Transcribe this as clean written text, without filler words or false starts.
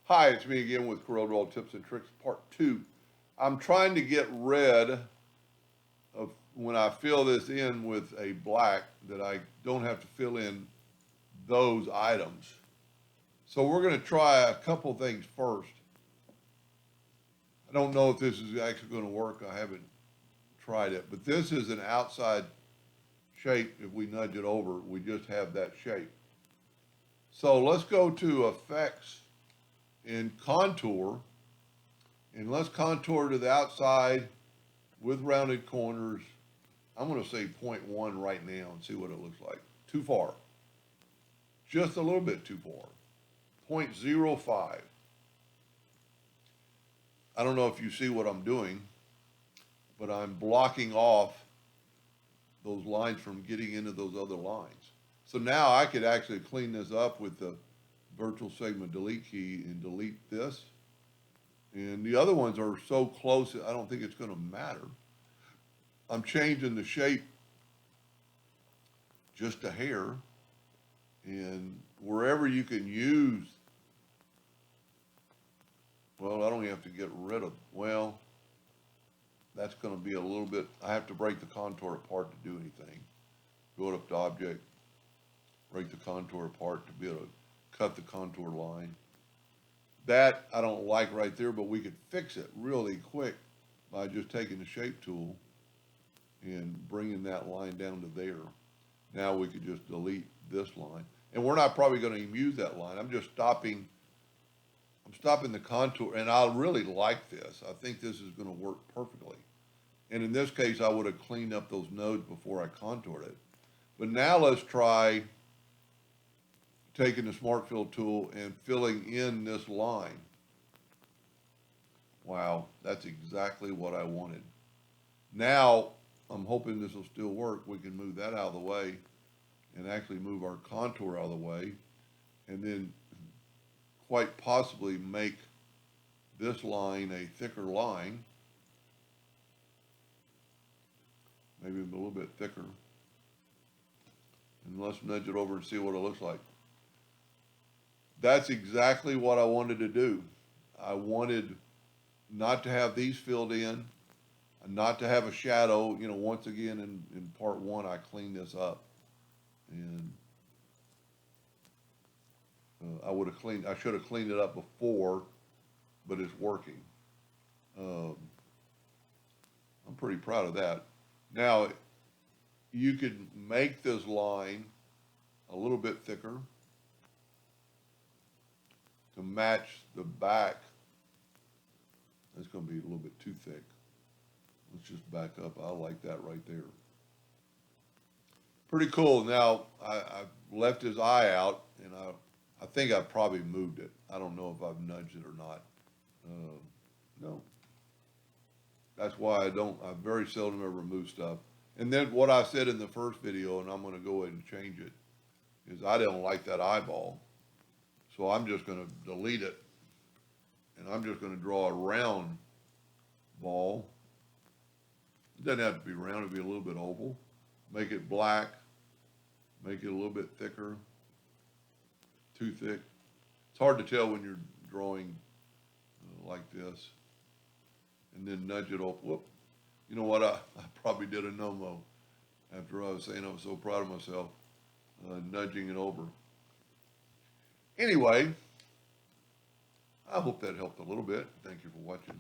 Hi, it's me again with Corel Tips and Tricks Part 2. I'm trying to get rid of, when I fill this in with a black, that I don't have to fill in those items. So we're going to try a couple things first. I don't know if this is actually going to work. I haven't tried it. But this is an outside shape. If we nudge it over, we just have that shape. So let's go to Effects in Contour. And let's contour to the outside with rounded corners. I'm going to say 0.1 right now and see what it looks like. Too far. Just a little bit too far. 0.05. I don't know if you see what I'm doing, but I'm blocking off those lines from getting into those other lines. So now I could actually clean this up with the virtual segment delete key and delete this. And the other ones are so close, I don't think it's going to matter. I'm changing the shape just a hair. And wherever you can use, well, I don't even have to get rid of, well, that's going to be a little bit, I have to break the contour apart to do anything. Go up to Object, break the contour apart to be able to cut the contour line. That I don't like right there, but we could fix it really quick by just taking the shape tool and bringing that line down to there. Now we could just delete this line. And we're not probably going to even use that line. I'm stopping the contour, and I really like this. I think this is going to work perfectly. And in this case, I would have cleaned up those nodes before I contoured it. But now let's try taking the Smart Fill tool and filling in this line. Wow, that's exactly what I wanted. Now, I'm hoping this will still work. We can move that out of the way and actually move our contour out of the way, and then quite possibly make this line a thicker line, maybe a little bit thicker. And let's nudge it over and see what it looks like. That's exactly what I wanted to do. I wanted not to have these filled in, and not to have a shadow. You know, once again, in part one, I cleaned this up. And I should have cleaned it up before, but it's working. I'm pretty proud of that. Now, you could make this line a little bit thicker to match the back. That's going to be a little bit too thick. Let's just back up. I like that right there. Pretty cool. Now, I've left his eye out, and I think I probably moved it. I don't know if I've nudged it or not. No. That's why I very seldom ever move stuff. And then what I said in the first video, and I'm going to go ahead and change it, is I don't like that eyeball. So I'm just going to delete it. And I'm just going to draw a round ball. It doesn't have to be round, it'll be a little bit oval. Make it black, make it a little bit thicker, too thick. It's hard to tell when you're drawing like this. And then nudge it off. Whoop. You know what, I probably did a no-mo after I was saying I was so proud of myself, nudging it over. Anyway, I hope that helped a little bit. Thank you for watching.